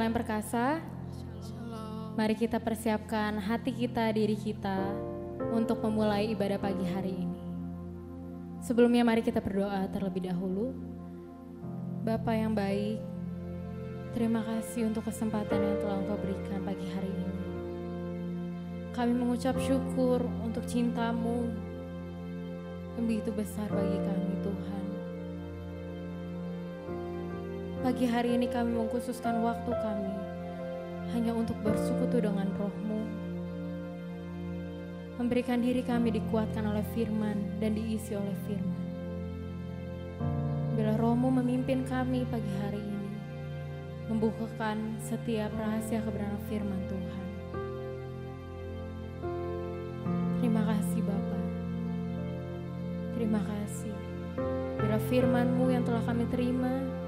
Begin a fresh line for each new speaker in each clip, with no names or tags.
Allah yang perkasa, mari kita persiapkan hati kita, diri kita untuk memulai ibadah pagi hari ini. Sebelumnya mari kita berdoa terlebih dahulu. Bapa yang baik, terima kasih untuk kesempatan yang telah Engkau berikan pagi hari ini. Kami mengucap syukur untuk cinta-Mu yang begitu besar bagi kami, Tuhan. Pagi hari ini kami mengkhususkan waktu kami hanya untuk bersekutu dengan Roh-Mu, memberikan diri kami dikuatkan oleh firman dan diisi oleh firman. Bila Roh-Mu memimpin kami pagi hari ini, membukakan setiap rahasia kebenaran firman Tuhan. Terima kasih Bapa. Terima kasih bila firman-Mu yang telah kami terima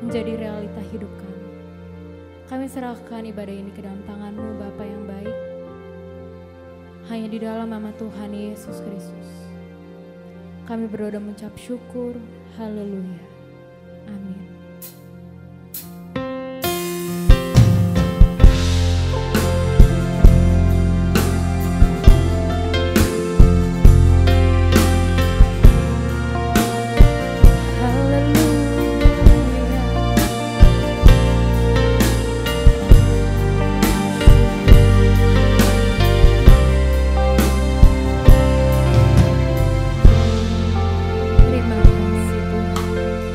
menjadi realita hidup kami. Kami serahkan ibadah ini ke dalam tangan-Mu Bapa yang baik. Hanya di dalam nama Tuhan Yesus Kristus kami berdoa dan mengucap syukur. Haleluya. Amin. Terima kasih Tuhan.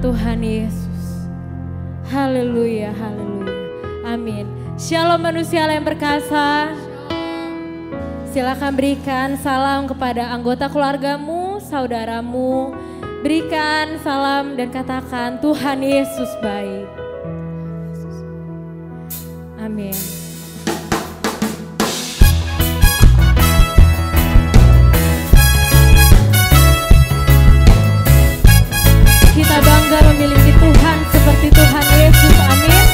Tuhan Yesus. Haleluya, haleluya. Amin. Shalom manusia yang perkasa. Silakan berikan salam kepada anggota keluargamu, saudaramu. Berikan salam dan katakan Tuhan Yesus baik. Amin. Kita bangga memiliki Tuhan seperti Tuhan Yesus. Amin.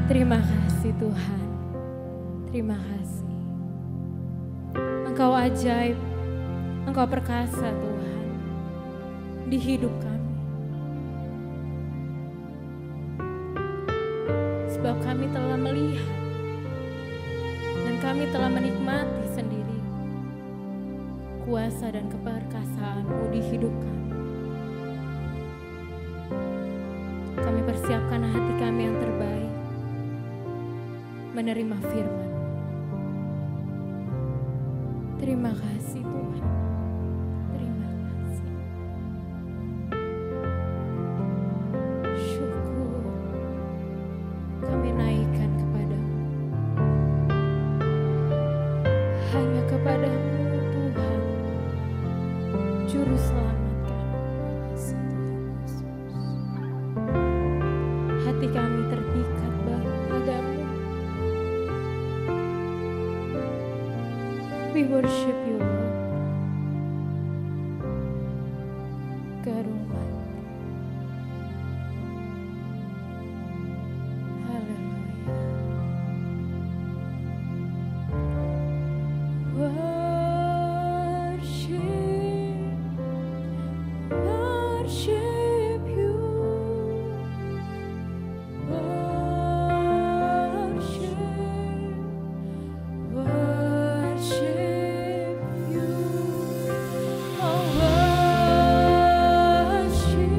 Terima kasih Tuhan, terima kasih. Engkau ajaib, Engkau perkasa Tuhan di hidup kami. Sebab kami telah melihat dan kami telah menikmati sendiri kuasa dan keperkasaan-Mu di hidup kami. Kami persiapkan hati kami yang terbaik menerima firman. Terima kasih Tuhan. Terima kasih. Syukur kami naikkan kepadamu. Hanya kepadamu Juru selamat kami. Hati kami terpikat padamu. We worship you, Lord. God Almighty. Hallelujah. Worship you. Worship you. Oh, worship.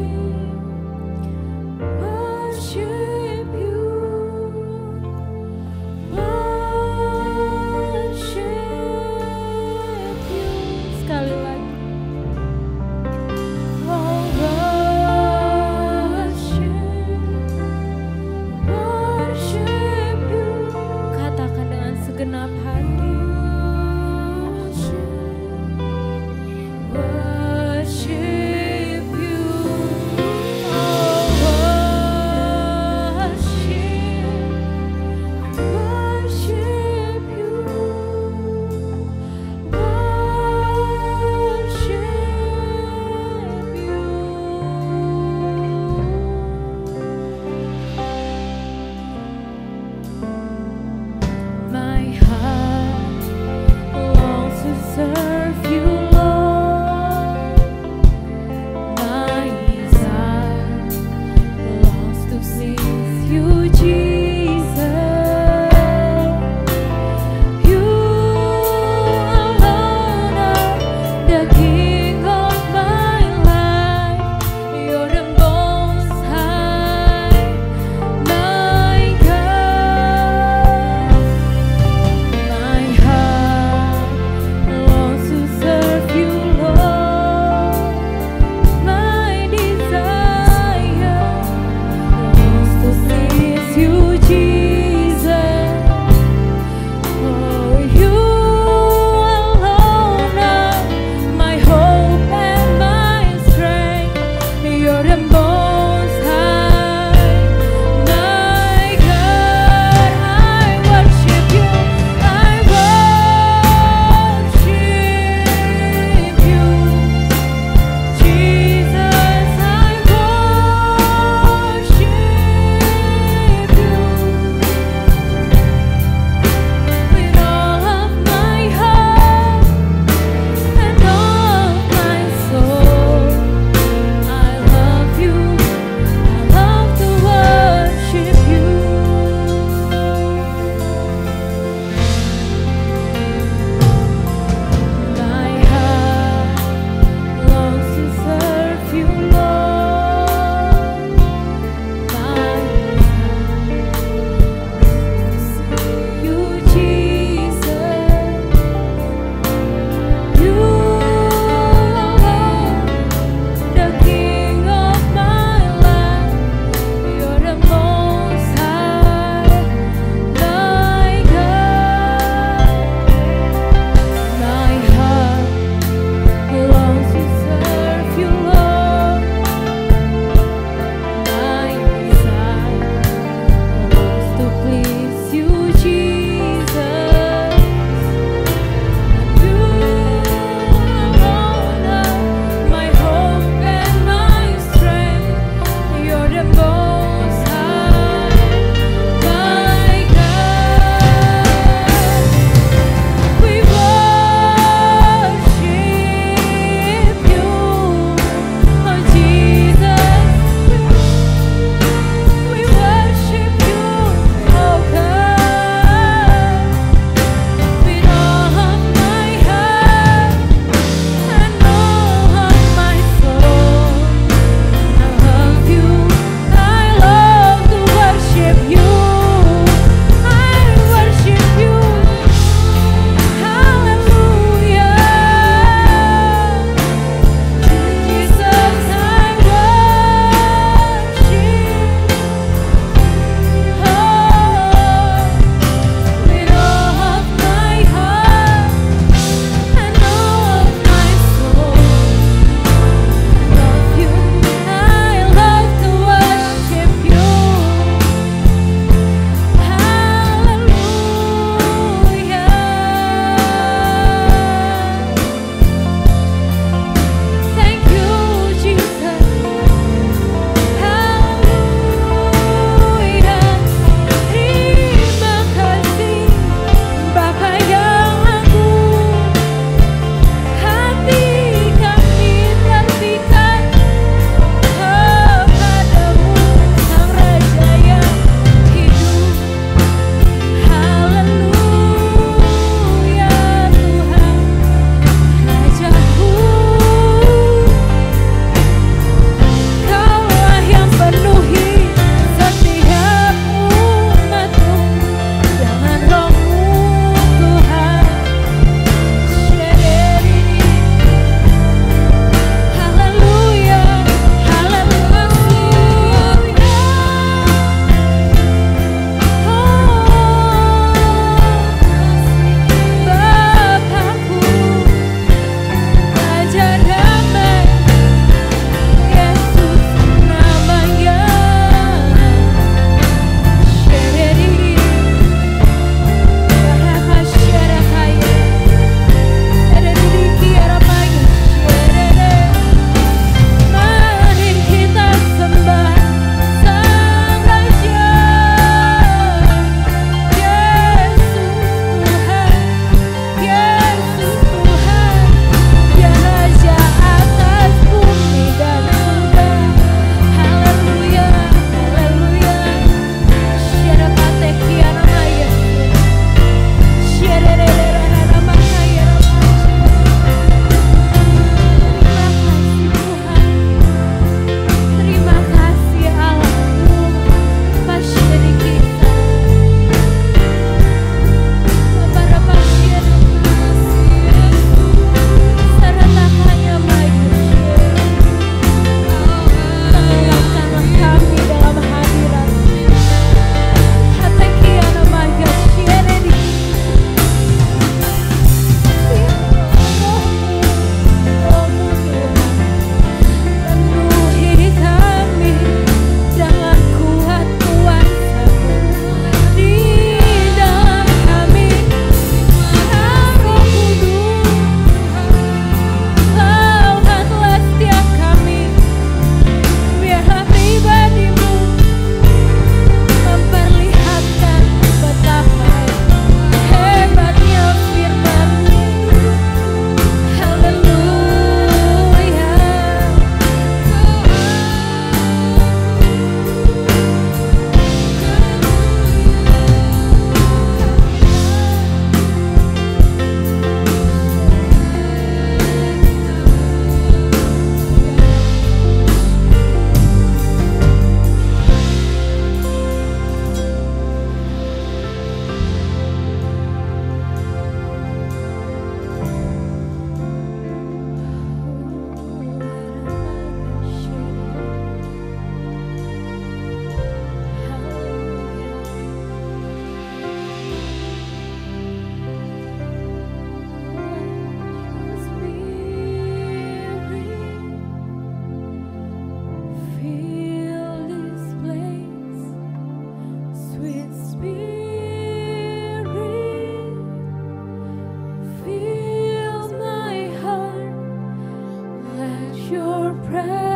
your presence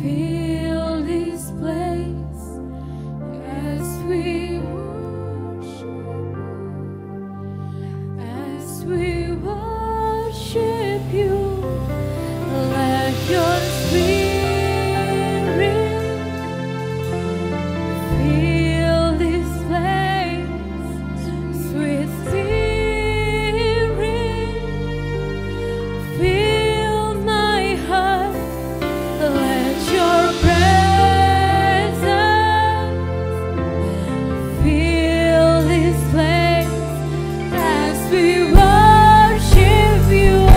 fill this place as we worship you. Let your spirit fill this place, sweet spirit, fill my heart. Let your presence fill this place as we worship you,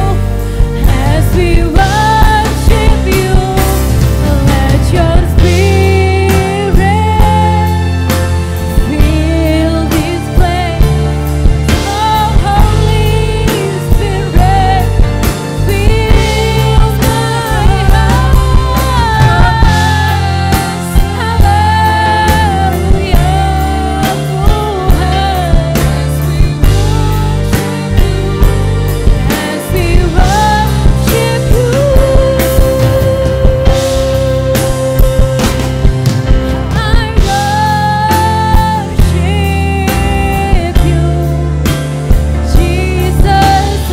as we worship you. Let your spirit fill this place. Oh, Holy Spirit, fill my heart. Hallelujah. As we worship you, I worship you, Jesus.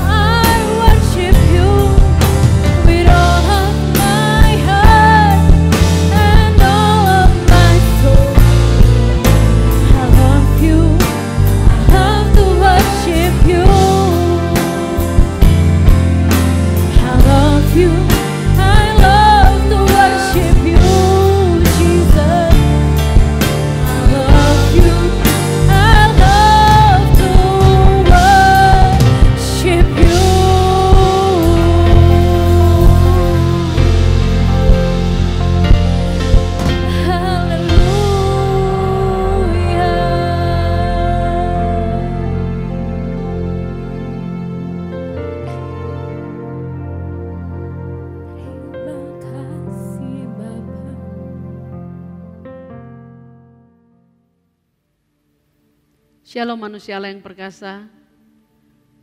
I worship you with all of my heart and all of my soul. I love you. I love to worship you. I love you. I love to worship you, Jesus. I love you. I love to worship you. Terima kasih Bapa.
Shalom manusia Allah yang perkasa,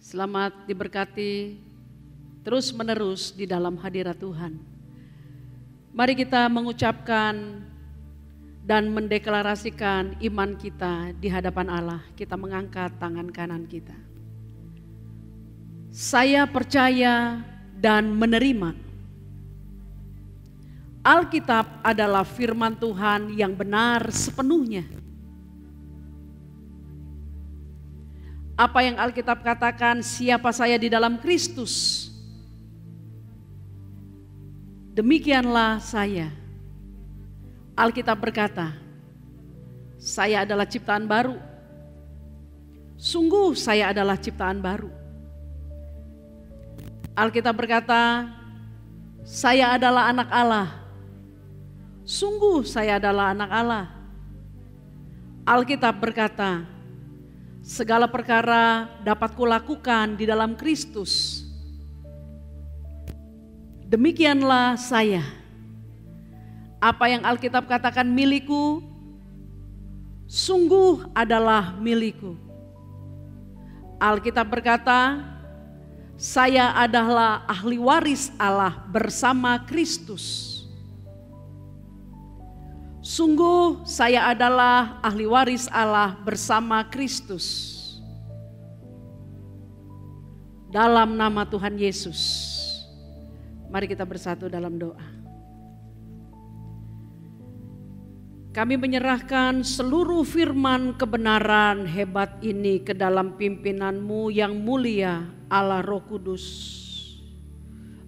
selamat diberkati terus menerus di dalam hadirat Tuhan. Mari kita mengucapkan dan mendeklarasikan iman kita di hadapan Allah. Kita mengangkat tangan kanan kita. Saya percaya dan menerima Alkitab adalah firman Tuhan yang benar sepenuhnya. Apa yang Alkitab katakan, siapa saya di dalam Kristus, demikianlah saya. Alkitab berkata, saya adalah ciptaan baru. Sungguh saya adalah ciptaan baru. Alkitab berkata, saya adalah anak Allah. Sungguh saya adalah anak Allah. Alkitab berkata, segala perkara dapat kulakukan di dalam Kristus. Demikianlah saya. Apa yang Alkitab katakan milikku, sungguh adalah milikku. Alkitab berkata, saya adalah ahli waris Allah bersama Kristus. Sungguh saya adalah ahli waris Allah bersama Kristus. Dalam nama Tuhan Yesus, mari kita bersatu dalam doa. Kami menyerahkan seluruh firman kebenaran hebat ini ke dalam pimpinan-Mu yang mulia, Allah Roh Kudus.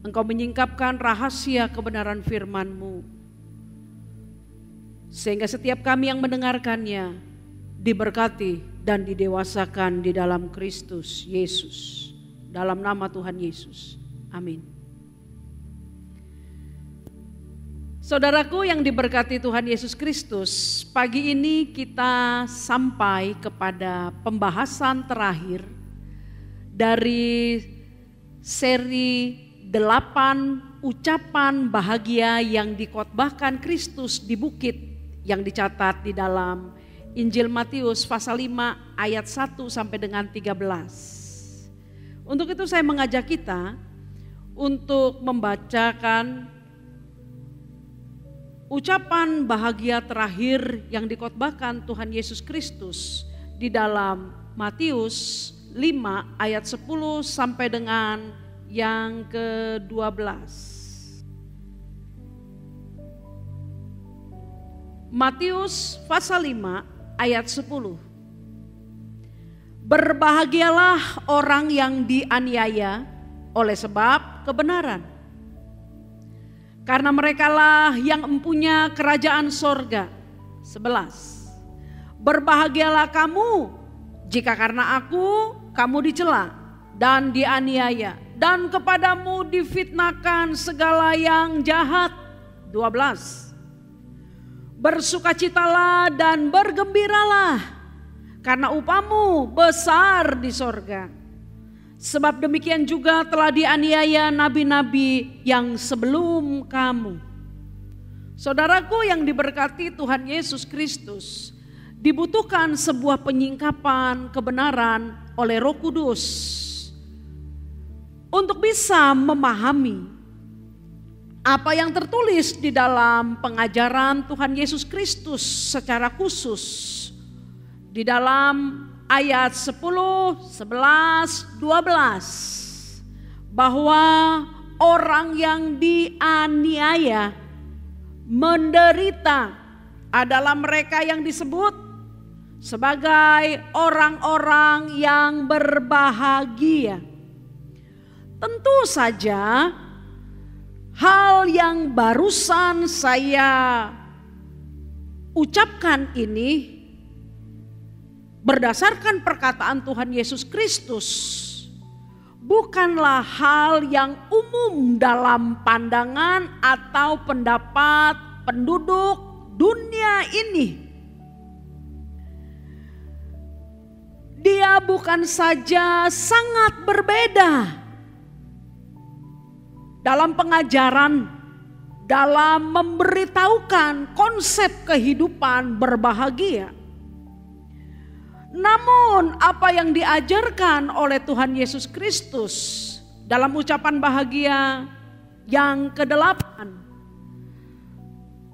Engkau menyingkapkan rahasia kebenaran firman-Mu, sehingga setiap kami yang mendengarkannya diberkati dan didewasakan di dalam Kristus Yesus. Dalam nama Tuhan Yesus. Amin. Saudaraku yang diberkati Tuhan Yesus Kristus, pagi ini kita sampai kepada pembahasan terakhir dari seri 8 ucapan bahagia yang dikhotbahkan Kristus di bukit yang dicatat di dalam Injil Matius pasal 5 ayat 1 sampai dengan 13. Untuk itu saya mengajak kita untuk membacakan ucapan bahagia terakhir yang dikhotbahkan Tuhan Yesus Kristus di dalam Matius 5 ayat 10 sampai dengan yang ke-12. Matius pasal 5 ayat 10. Berbahagialah orang yang dianiaya oleh sebab kebenaran, karena merekalah yang mempunyai kerajaan sorga. 11. Berbahagialah kamu jika karena aku kamu dicela dan dianiaya, dan kepadamu difitnahkan segala yang jahat. 12. Bersukacitalah dan bergembiralah, karena upahmu besar di sorga. Sebab demikian juga telah dianiaya nabi-nabi yang sebelum kamu. Saudaraku yang diberkati Tuhan Yesus Kristus, dibutuhkan sebuah penyingkapan kebenaran oleh Roh Kudus untuk bisa memahami apa yang tertulis di dalam pengajaran Tuhan Yesus Kristus secara khusus di dalam ayat 10, 11, 12 bahwa orang yang dianiaya menderita adalah mereka yang disebut sebagai orang-orang yang berbahagia. Tentu saja hal yang barusan saya ucapkan ini berdasarkan perkataan Tuhan Yesus Kristus bukanlah hal yang umum dalam pandangan atau pendapat penduduk dunia ini. Dia bukan saja sangat berbeda dalam pengajaran, dalam memberitahukan konsep kehidupan berbahagia. Namun apa yang diajarkan oleh Tuhan Yesus Kristus dalam ucapan bahagia yang ke-8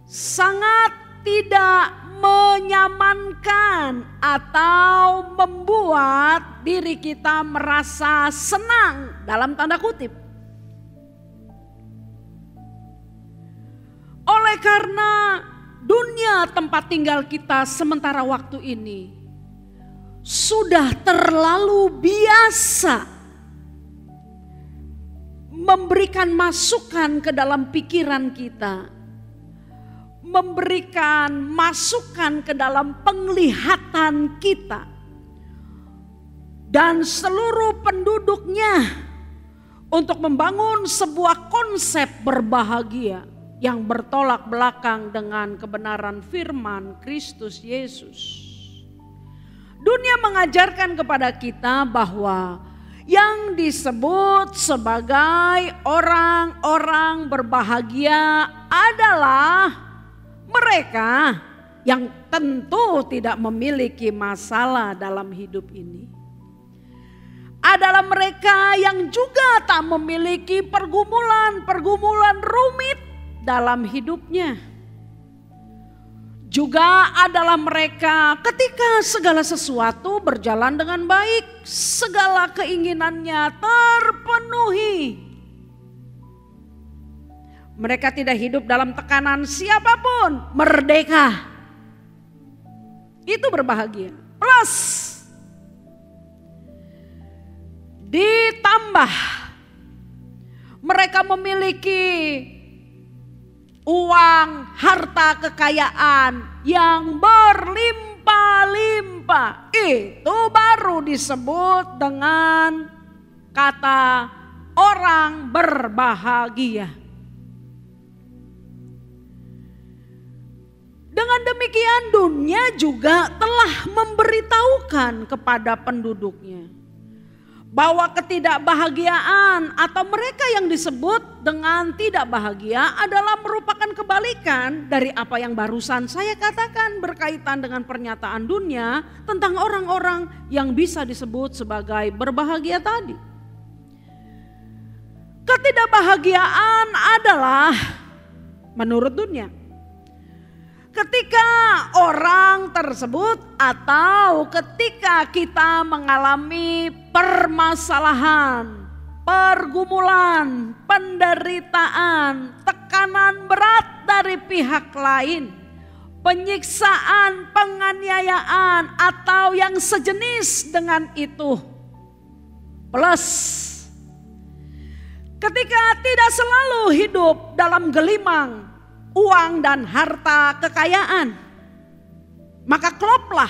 sangat tidak menyamankan atau membuat diri kita merasa senang dalam tanda kutip. Oleh karena dunia tempat tinggal kita sementara waktu ini sudah terlalu biasa memberikan masukan ke dalam pikiran kita, memberikan masukan ke dalam penglihatan kita, dan seluruh penduduknya untuk membangun sebuah konsep berbahagia yang bertolak belakang dengan kebenaran firman Kristus Yesus. Dunia mengajarkan kepada kita bahwa yang disebut sebagai orang-orang berbahagia adalah mereka yang tentu tidak memiliki masalah dalam hidup ini. Adalah mereka yang juga tak memiliki pergumulan rumit dalam hidupnya. Juga adalah mereka ketika segala sesuatu berjalan dengan baik, segala keinginannya terpenuhi. Mereka tidak hidup dalam tekanan siapapun, merdeka. Itu berbahagia. Plus ditambah mereka memiliki uang, harta, kekayaan yang berlimpah-limpah. Itu baru disebut dengan kata orang berbahagia. Dengan demikian dunia juga telah memberitahukan kepada penduduknya bahwa ketidakbahagiaan atau mereka yang disebut dengan tidak bahagia adalah merupakan kebalikan dari apa yang barusan saya katakan berkaitan dengan pernyataan dunia tentang orang-orang yang bisa disebut sebagai berbahagia tadi. Ketidakbahagiaan adalah menurut dunia ketika orang tersebut atau ketika kita mengalami permasalahan, pergumulan, penderitaan, tekanan berat dari pihak lain, penyiksaan, penganiayaan atau yang sejenis dengan itu. Plus ketika tidak selalu hidup dalam gelimang uang dan harta kekayaan, maka kloplah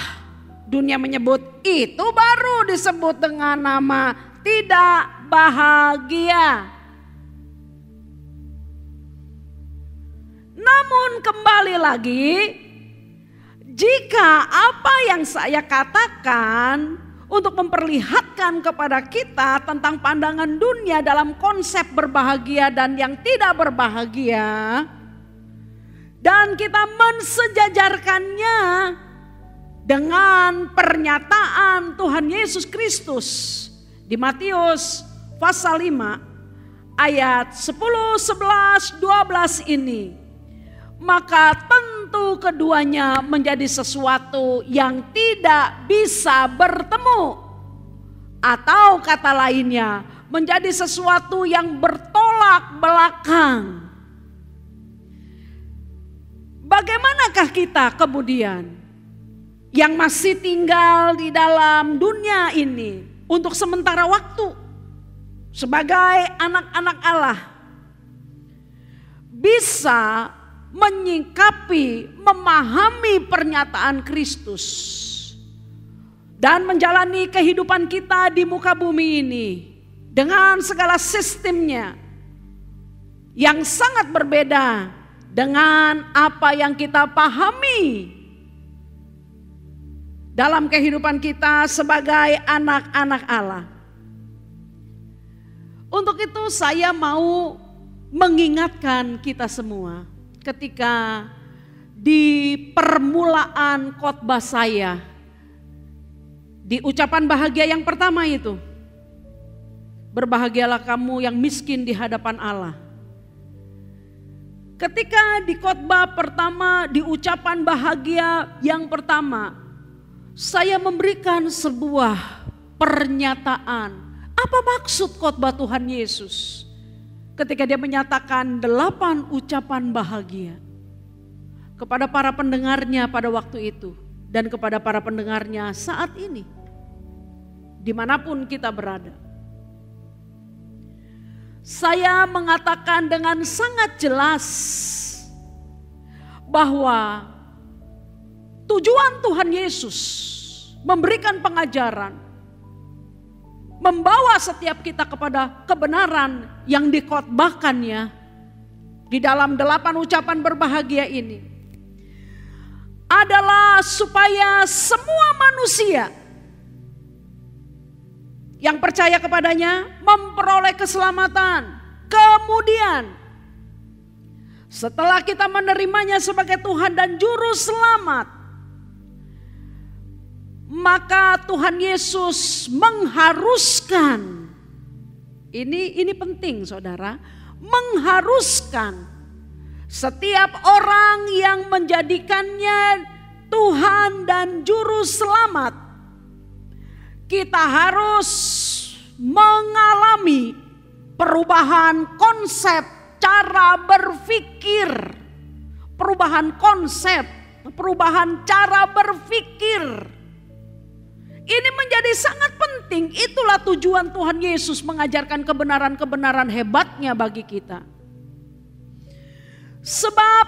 dunia menyebut itu baru disebut dengan nama tidak bahagia. Namun kembali lagi, jika apa yang saya katakan untuk memperlihatkan kepada kita tentang pandangan dunia dalam konsep berbahagia dan yang tidak berbahagia, dan kita mensejajarkannya dengan pernyataan Tuhan Yesus Kristus di Matius pasal 5 ayat 10, 11, 12 ini, maka tentu keduanya menjadi sesuatu yang tidak bisa bertemu, atau kata lainnya menjadi sesuatu yang bertolak belakang. Bagaimanakah kita kemudian yang masih tinggal di dalam dunia ini untuk sementara waktu sebagai anak-anak Allah bisa menyikapi, memahami pernyataan Kristus dan menjalani kehidupan kita di muka bumi ini dengan segala sistemnya yang sangat berbeda dengan apa yang kita pahami dalam kehidupan kita sebagai anak-anak Allah. Untuk itu saya mau mengingatkan kita semua ketika di permulaan khotbah saya, di ucapan bahagia yang pertama itu, berbahagialah kamu yang miskin di hadapan Allah. Ketika di khotbah pertama, di ucapan bahagia yang pertama, saya memberikan sebuah pernyataan. Apa maksud khotbah Tuhan Yesus ketika dia menyatakan 8 ucapan bahagia kepada para pendengarnya pada waktu itu dan kepada para pendengarnya saat ini, dimanapun kita berada. Saya mengatakan dengan sangat jelas bahwa tujuan Tuhan Yesus memberikan pengajaran, membawa setiap kita kepada kebenaran yang dikhotbahkannya di dalam 8 ucapan berbahagia ini adalah supaya semua manusia yang percaya kepadanya memperoleh keselamatan. Kemudian setelah kita menerimanya sebagai Tuhan dan Juru Selamat, maka Tuhan Yesus mengharuskan, ini penting saudara, mengharuskan setiap orang yang menjadikannya Tuhan dan Juru Selamat, kita harus mengalami perubahan konsep cara berpikir, perubahan konsep, perubahan cara berpikir. Ini menjadi sangat penting. Itulah tujuan Tuhan Yesus mengajarkan kebenaran-kebenaran hebatnya bagi kita. Sebab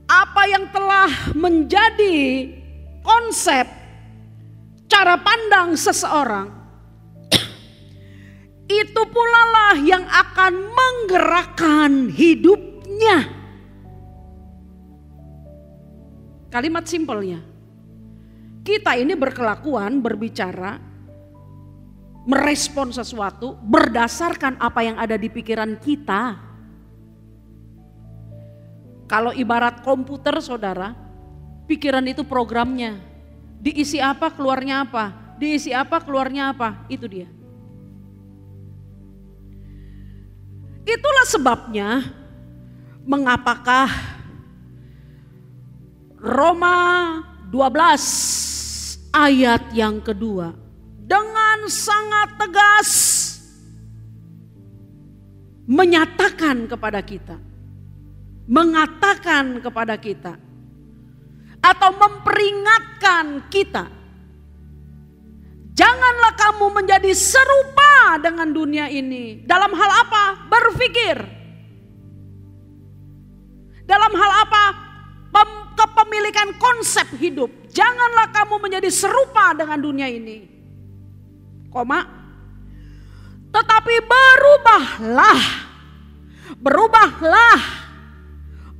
apa yang telah menjadi konsep cara pandang seseorang, itu pula lah yang akan menggerakkan hidupnya. Kalimat simpelnya, kita ini berkelakuan, berbicara merespon sesuatu berdasarkan apa yang ada di pikiran kita. Kalau ibarat komputer saudara, pikiran itu programnya. Diisi apa keluarnya apa, diisi apa keluarnya apa, itu dia. Itulah sebabnya mengapakah Roma 12 ayat yang kedua dengan sangat tegas menyatakan kepada kita, mengatakan kepada kita, atau memperingatkan kita, janganlah kamu menjadi serupa dengan dunia ini. Dalam hal apa? Berpikir. Dalam hal apa? Kepemilikan konsep hidup. Janganlah kamu menjadi serupa dengan dunia ini. Tetapi berubahlah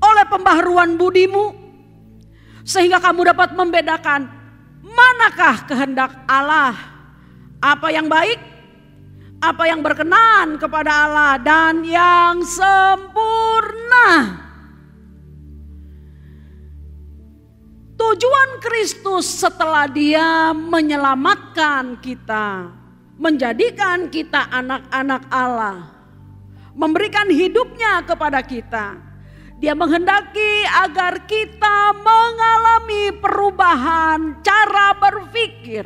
oleh pembaharuan budimu, sehingga kamu dapat membedakan manakah kehendak Allah, apa yang baik, apa yang berkenan kepada Allah, dan yang sempurna. Tujuan Kristus setelah Dia menyelamatkan kita, menjadikan kita anak-anak Allah, memberikan hidupnya kepada kita, Dia menghendaki agar kita mengalami perubahan cara berpikir.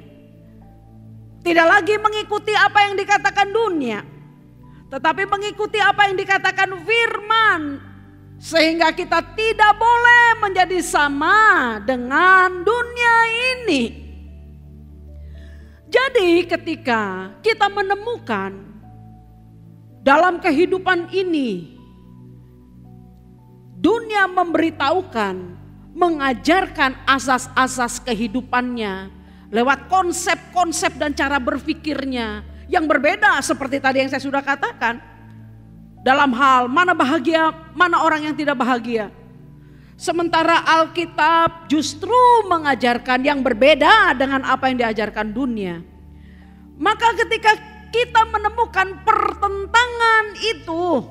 Tidak lagi mengikuti apa yang dikatakan dunia, tetapi mengikuti apa yang dikatakan firman. Sehingga kita tidak boleh menjadi sama dengan dunia ini. Jadi ketika kita menemukan dalam kehidupan ini, dunia memberitahukan, mengajarkan asas-asas kehidupannya lewat konsep-konsep dan cara berpikirnya yang berbeda seperti tadi yang saya sudah katakan. Dalam hal mana bahagia, mana orang yang tidak bahagia. Sementara Alkitab justru mengajarkan yang berbeda dengan apa yang diajarkan dunia. Maka ketika kita menemukan pertentangan itu,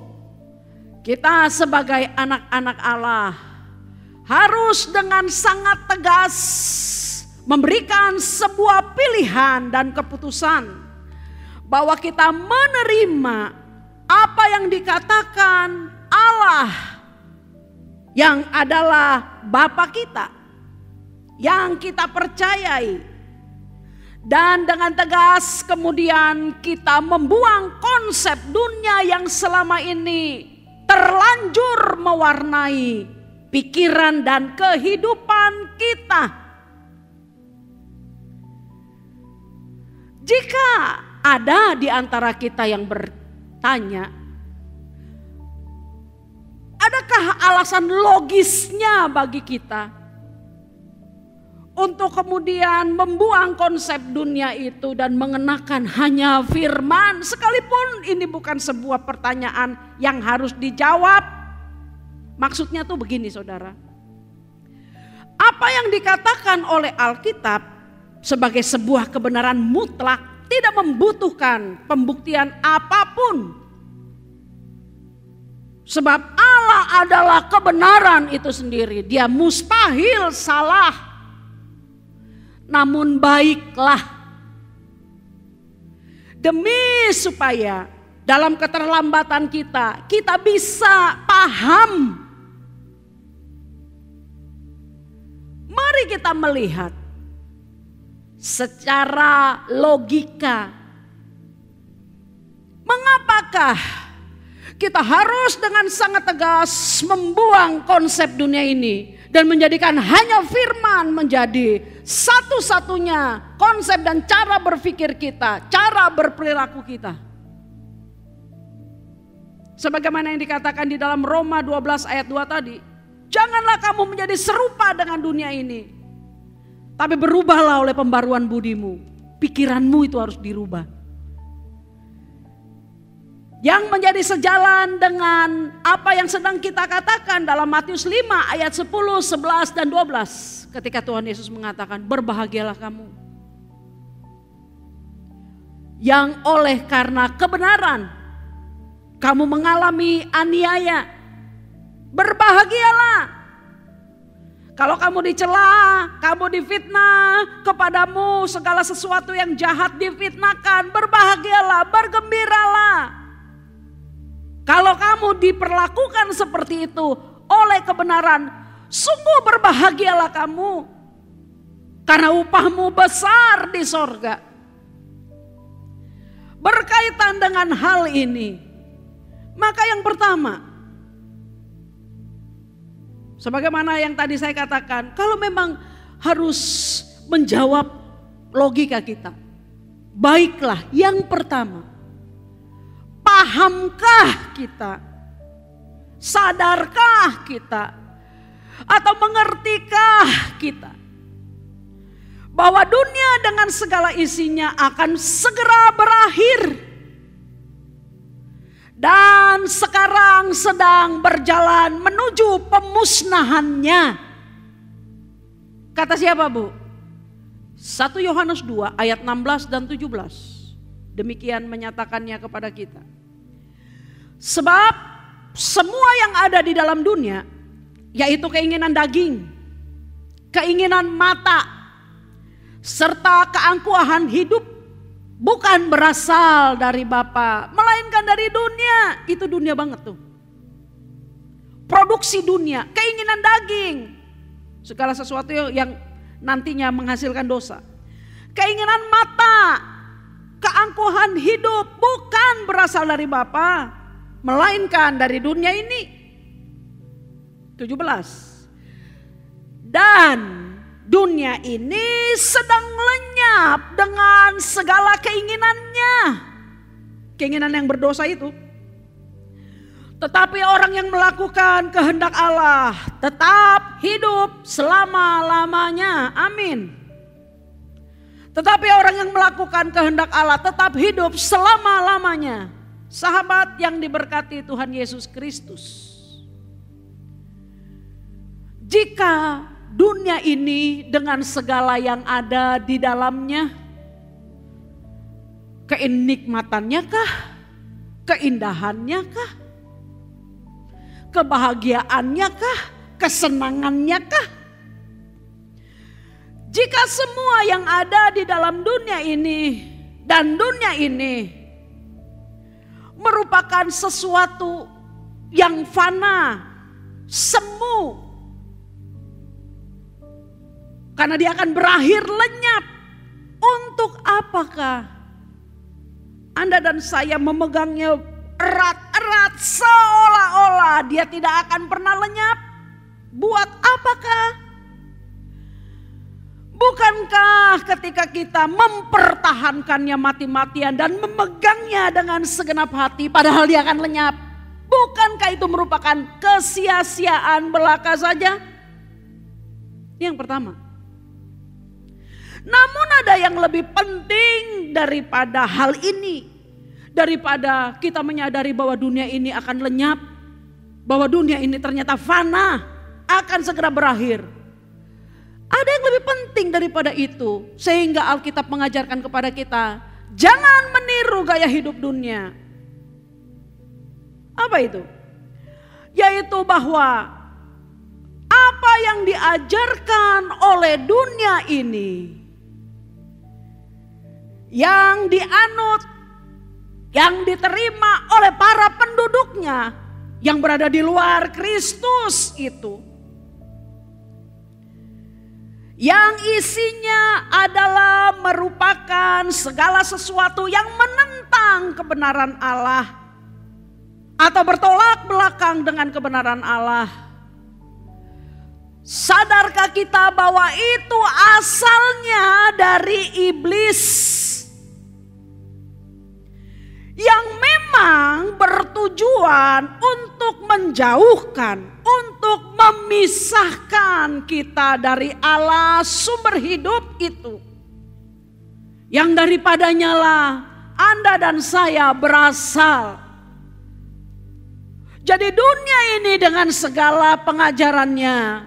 kita sebagai anak-anak Allah harus dengan sangat tegas memberikan sebuah pilihan dan keputusan bahwa kita menerima apa yang dikatakan Allah yang adalah Bapa kita, yang kita percayai, dan dengan tegas kemudian kita membuang konsep dunia yang selama ini terlanjur mewarnai pikiran dan kehidupan kita. Jika ada di antara kita yang tanya, adakah alasan logisnya bagi kita untuk kemudian membuang konsep dunia itu dan mengenakan hanya firman, sekalipun ini bukan sebuah pertanyaan yang harus dijawab. Maksudnya tuh begini saudara, apa yang dikatakan oleh Alkitab sebagai sebuah kebenaran mutlak tidak membutuhkan pembuktian apapun. Sebab Allah adalah kebenaran itu sendiri. Dia mustahil salah. Namun baiklah. Demi supaya dalam keterlambatan kita bisa paham. Mari kita melihat secara logika, mengapakah kita harus dengan sangat tegas membuang konsep dunia ini dan menjadikan hanya firman menjadi satu-satunya konsep dan cara berpikir kita, cara berperilaku kita. Sebagaimana yang dikatakan di dalam Roma 12 ayat 2 tadi, janganlah kamu menjadi serupa dengan dunia ini, tapi berubahlah oleh pembaruan budimu. Pikiranmu itu harus dirubah. Yang menjadi sejalan dengan apa yang sedang kita katakan dalam Matius 5 ayat 10, 11 dan 12. Ketika Tuhan Yesus mengatakan berbahagialah kamu yang oleh karena kebenaran kamu mengalami aniaya, berbahagialah. Kalau kamu dicela, kamu difitnah, kepadamu segala sesuatu yang jahat difitnahkan, berbahagialah, bergembiralah. Kalau kamu diperlakukan seperti itu oleh kebenaran, sungguh berbahagialah kamu, karena upahmu besar di sorga. Berkaitan dengan hal ini, maka yang pertama, sebagaimana yang tadi saya katakan, kalau memang harus menjawab logika kita, baiklah, yang pertama, pahamkah kita, sadarkah kita, atau mengertikah kita bahwa dunia dengan segala isinya akan segera berakhir? Dan sekarang sedang berjalan menuju pemusnahannya. Kata siapa, Bu? 1 Yohanes 2 ayat 16 dan 17. Demikian menyatakannya kepada kita. Sebab semua yang ada di dalam dunia, yaitu keinginan daging, keinginan mata, serta keangkuhan hidup, bukan berasal dari Bapa, melainkan dari dunia. Itu dunia banget tuh. Produksi dunia, keinginan daging, segala sesuatu yang nantinya menghasilkan dosa. Keinginan mata, keangkuhan hidup, bukan berasal dari Bapa, melainkan dari dunia ini. 17. Dan dunia ini sedang lenyap dengan segala keinginannya. Keinginan yang berdosa itu. Tetapi orang yang melakukan kehendak Allah tetap hidup selama-lamanya. Amin. Tetapi orang yang melakukan kehendak Allah tetap hidup selama-lamanya. Sahabat yang diberkati Tuhan Yesus Kristus. Jika dunia ini dengan segala yang ada di dalamnya, kenikmatannya kah? Keindahannya kah? Kebahagiaannya kah? Kesenangannya kah? Jika semua yang ada di dalam dunia ini dan dunia ini merupakan sesuatu yang fana, semu, karena dia akan berakhir lenyap. Untuk apakah Anda dan saya memegangnya erat-erat seolah-olah dia tidak akan pernah lenyap? Buat apakah? Bukankah ketika kita mempertahankannya mati-matian dan memegangnya dengan segenap hati padahal dia akan lenyap, bukankah itu merupakan kesia-siaan belaka saja? Yang pertama. Namun ada yang lebih penting daripada hal ini. Daripada kita menyadari bahwa dunia ini akan lenyap, bahwa dunia ini ternyata fana, akan segera berakhir. Ada yang lebih penting daripada itu. Sehingga Alkitab mengajarkan kepada kita, jangan meniru gaya hidup dunia. Apa itu? Yaitu bahwa apa yang diajarkan oleh dunia ini, yang dianut, yang diterima oleh para penduduknya yang berada di luar Kristus itu, yang isinya adalah merupakan segala sesuatu yang menentang kebenaran Allah atau bertolak belakang dengan kebenaran Allah. Sadarkah kita bahwa itu asalnya dari iblis yang memang bertujuan untuk menjauhkan, untuk memisahkan kita dari Allah sumber hidup itu, yang daripadanya lah Anda dan saya berasal. Jadi dunia ini dengan segala pengajarannya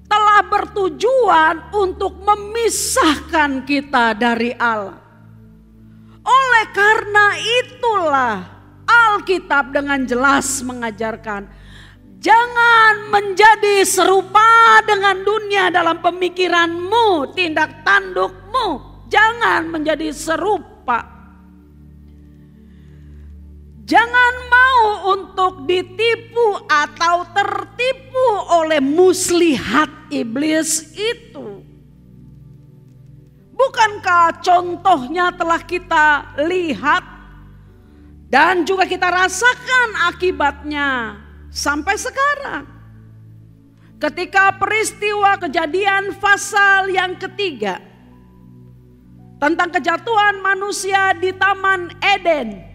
telah telah bertujuan untuk memisahkan kita dari Allah. Oleh karena itulah Alkitab dengan jelas mengajarkan, jangan menjadi serupa dengan dunia dalam pemikiranmu, tindak tandukmu. Jangan menjadi serupa. Jangan mau untuk ditipu atau tertipu oleh muslihat iblis itu. Bukankah contohnya telah kita lihat dan juga kita rasakan akibatnya sampai sekarang? Ketika peristiwa kejadian pasal yang ketiga tentang kejatuhan manusia di Taman Eden.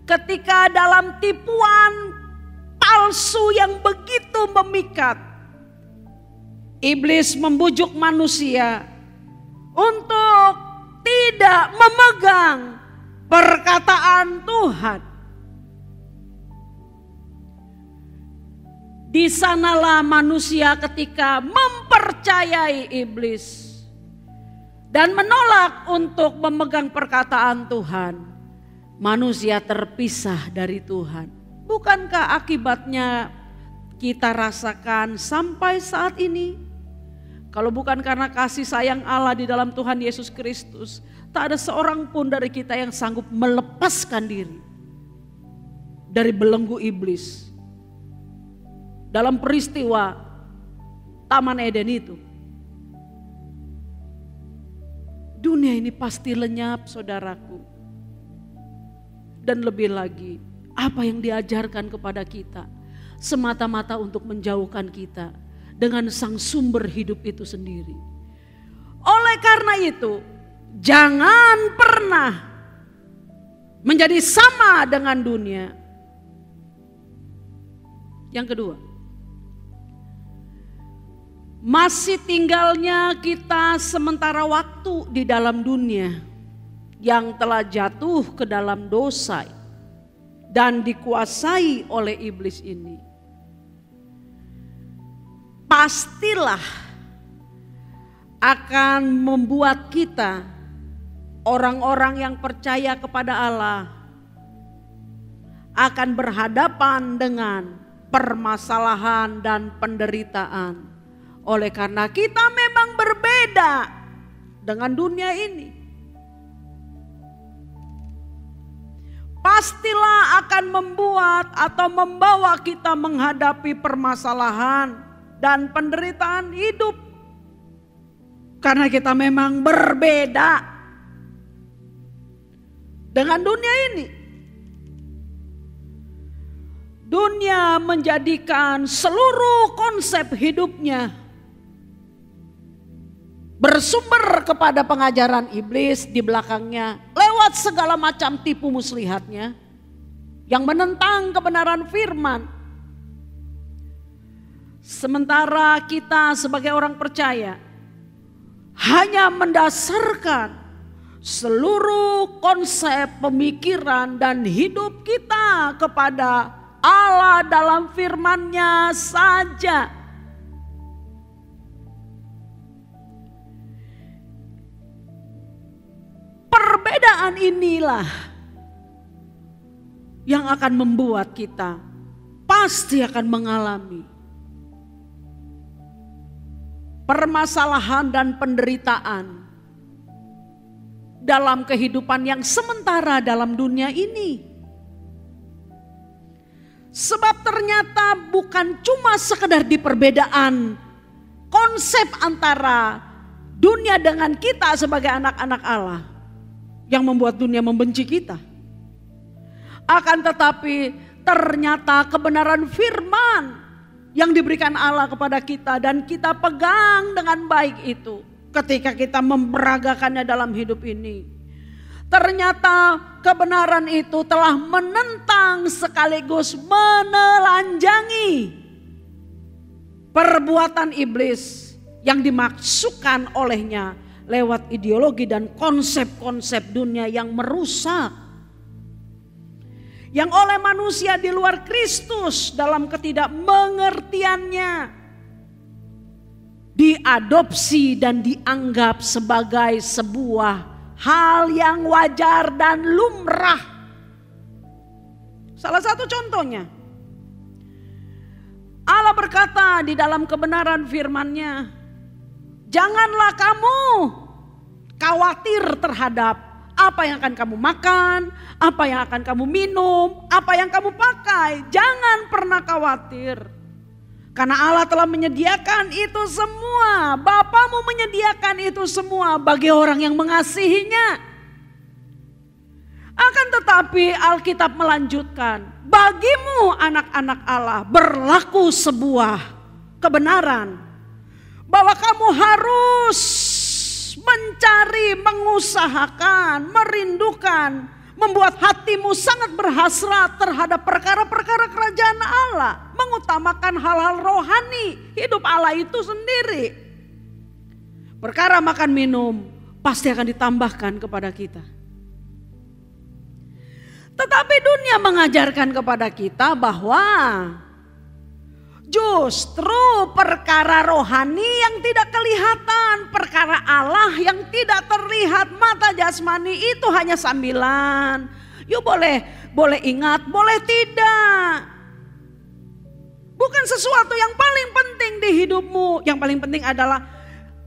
Ketika dalam tipuan palsu yang begitu memikat, iblis membujuk manusia untuk tidak memegang perkataan Tuhan. Di sanalah manusia ketika mempercayai iblis dan menolak untuk memegang perkataan Tuhan, manusia terpisah dari Tuhan. Bukankah akibatnya kita rasakan sampai saat ini? Kalau bukan karena kasih sayang Allah di dalam Tuhan Yesus Kristus, tak ada seorang pun dari kita yang sanggup melepaskan diri dari belenggu iblis. Dalam peristiwa Taman Eden itu, dunia ini pasti lenyap, saudaraku. Dan lebih lagi, apa yang diajarkan kepada kita semata-mata untuk menjauhkan kita dengan sang sumber hidup itu sendiri. Oleh karena itu, jangan pernah menjadi sama dengan dunia. Yang kedua, masih tinggalnya kita sementara waktu di dalam dunia yang telah jatuh ke dalam dosa dan dikuasai oleh iblis ini. Pastilah akan membuat kita, orang-orang yang percaya kepada Allah, akan berhadapan dengan permasalahan dan penderitaan. Oleh karena kita memang berbeda dengan dunia ini. Pastilah akan membuat atau membawa kita menghadapi permasalahan dan penderitaan hidup. Karena kita memang berbeda dengan dunia ini. Dunia menjadikan seluruh konsep hidupnya bersumber kepada pengajaran iblis di belakangnya lewat segala macam tipu muslihatnya yang menentang kebenaran firman. Sementara kita sebagai orang percaya hanya mendasarkan seluruh konsep pemikiran dan hidup kita kepada Allah dalam firman-Nya saja. Perbedaan inilah yang akan membuat kita pasti akan mengalami permasalahan dan penderitaan dalam kehidupan yang sementara dalam dunia ini. Sebab ternyata bukan cuma sekedar di perbedaan konsep antara dunia dengan kita sebagai anak-anak Allah yang membuat dunia membenci kita. Akan tetapi ternyata kebenaran firman yang diberikan Allah kepada kita dan kita pegang dengan baik itu ketika kita memperagakannya dalam hidup ini. Ternyata kebenaran itu telah menentang sekaligus menelanjangi perbuatan iblis yang dimaksudkan olehnya lewat ideologi dan konsep-konsep dunia yang merusak. Yang oleh manusia di luar Kristus dalam ketidakmengertiannya diadopsi dan dianggap sebagai sebuah hal yang wajar dan lumrah. Salah satu contohnya, Allah berkata di dalam kebenaran firman-Nya, janganlah kamu khawatir terhadap apa yang akan kamu makan, apa yang akan kamu minum, apa yang kamu pakai. Jangan pernah khawatir. Karena Allah telah menyediakan itu semua. Bapamu menyediakan itu semua bagi orang yang mengasihinya. Akan tetapi Alkitab melanjutkan, bagimu anak-anak Allah berlaku sebuah kebenaran. Bahwa kamu harus mencari, mengusahakan, merindukan, membuat hatimu sangat berhasrat terhadap perkara-perkara kerajaan Allah. Mengutamakan hal-hal rohani, hidup Allah itu sendiri. Perkara makan minum pasti akan ditambahkan kepada kita. Tetapi dunia mengajarkan kepada kita bahwa justru perkara rohani yang tidak kelihatan, perkara Allah yang tidak terlihat mata jasmani itu hanya sambilan. Yuk boleh ingat, boleh tidak. Bukan sesuatu yang paling penting di hidupmu. Yang paling penting adalah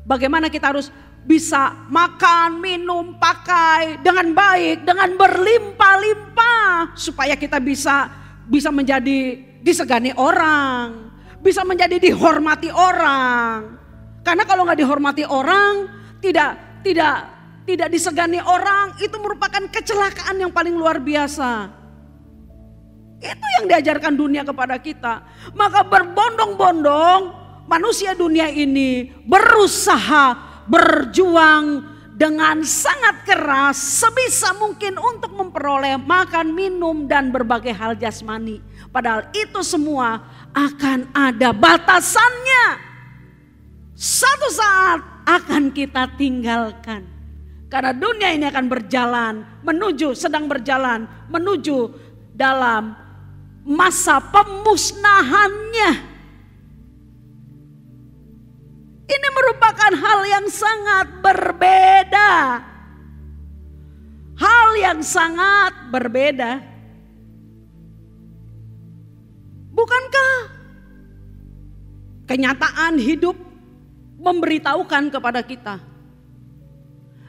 bagaimana kita harus bisa makan, minum, pakai dengan baik, dengan berlimpah-limpah. Supaya kita bisa menjadi disegani orang, bisa menjadi dihormati orang. Karena kalau nggak dihormati orang, tidak disegani orang, itu merupakan kecelakaan yang paling luar biasa. Itu yang diajarkan dunia kepada kita. Maka berbondong-bondong manusia dunia ini berusaha berjuang dengan sangat keras sebisa mungkin untuk memperoleh makan, minum, dan berbagai hal jasmani. Padahal itu semua akan ada batasannya. Satu saat akan kita tinggalkan. Karena dunia ini akan sedang berjalan menuju dalam masa pemusnahannya. Ini merupakan hal yang sangat berbeda. Hal yang sangat berbeda. Bukankah kenyataan hidup memberitahukan kepada kita?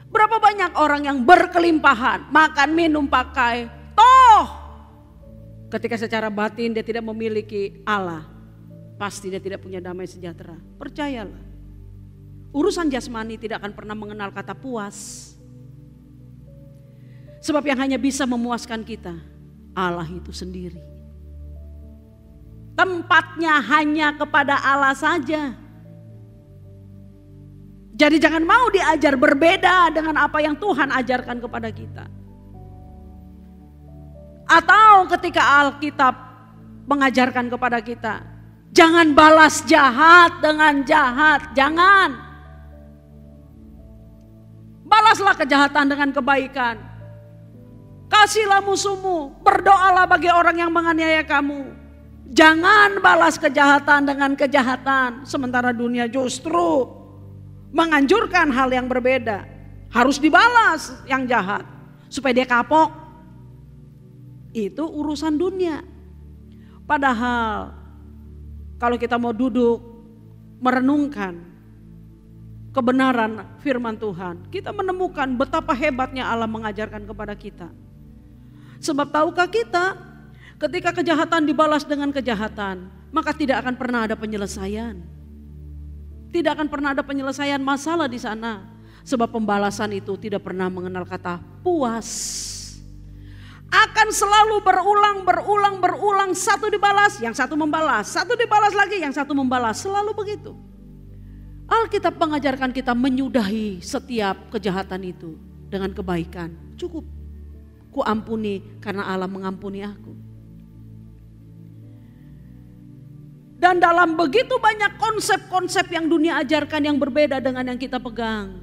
Berapa banyak orang yang berkelimpahan, makan, minum, pakai, toh ketika secara batin dia tidak memiliki Allah, pasti dia tidak punya damai sejahtera. Percayalah, urusan jasmani tidak akan pernah mengenal kata puas. Sebab yang hanya bisa memuaskan kita, Allah itu sendiri. Tempatnya hanya kepada Allah saja. Jadi jangan mau diajar berbeda dengan apa yang Tuhan ajarkan kepada kita. Atau ketika Alkitab mengajarkan kepada kita, jangan balas jahat dengan jahat, jangan. Balaslah kejahatan dengan kebaikan. Kasihlah musuhmu, berdoalah bagi orang yang menganiaya kamu. Jangan balas kejahatan dengan kejahatan, sementara dunia justru menganjurkan hal yang berbeda. Harus dibalas yang jahat supaya dia kapok. Itu urusan dunia. Padahal kalau kita mau duduk merenungkan kebenaran firman Tuhan, kita menemukan betapa hebatnya Allah mengajarkan kepada kita. Sebab tahukah kita, ketika kejahatan dibalas dengan kejahatan, maka tidak akan pernah ada penyelesaian. Tidak akan pernah ada penyelesaian masalah di sana. Sebab pembalasan itu tidak pernah mengenal kata puas. Akan selalu berulang, satu dibalas, yang satu membalas, satu dibalas lagi, yang satu membalas, selalu begitu. Alkitab mengajarkan kita menyudahi setiap kejahatan itu dengan kebaikan. Cukup, ku ampuni karena Allah mengampuni aku. Dan dalam begitu banyak konsep-konsep yang dunia ajarkan yang berbeda dengan yang kita pegang,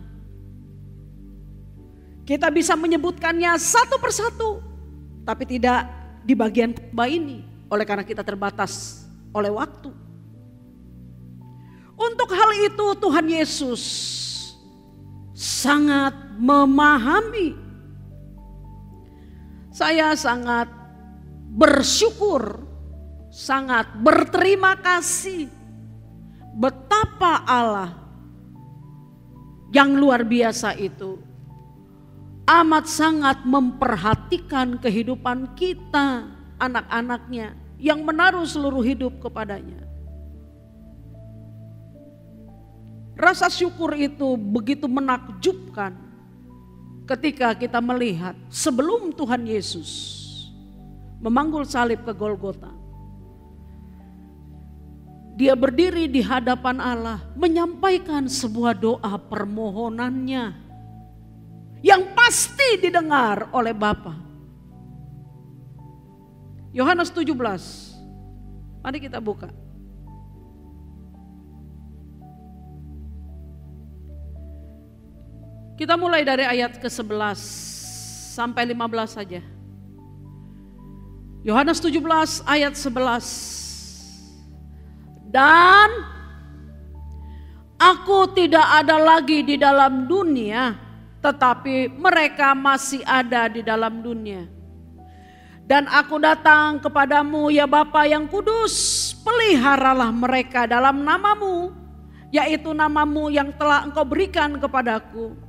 kita bisa menyebutkannya satu persatu, tapi tidak di bagian khotbah ini oleh karena kita terbatas oleh waktu. Untuk hal itu Tuhan Yesus sangat memahami. Saya sangat bersyukur, sangat berterima kasih betapa Allah yang luar biasa itu amat sangat memperhatikan kehidupan kita, anak-anaknya yang menaruh seluruh hidup kepadanya. Rasa syukur itu begitu menakjubkan ketika kita melihat sebelum Tuhan Yesus memanggul salib ke Golgota, Dia berdiri di hadapan Allah menyampaikan sebuah doa permohonannya yang pasti didengar oleh Bapa. Yohanes 17. Mari kita buka. Kita mulai dari ayat ke-11 sampai 15 saja. Yohanes 17 ayat 11. Dan aku tidak ada lagi di dalam dunia, tetapi mereka masih ada di dalam dunia. Dan aku datang kepadamu ya Bapa yang kudus, peliharalah mereka dalam namamu, yaitu namamu yang telah Engkau berikan kepadaku,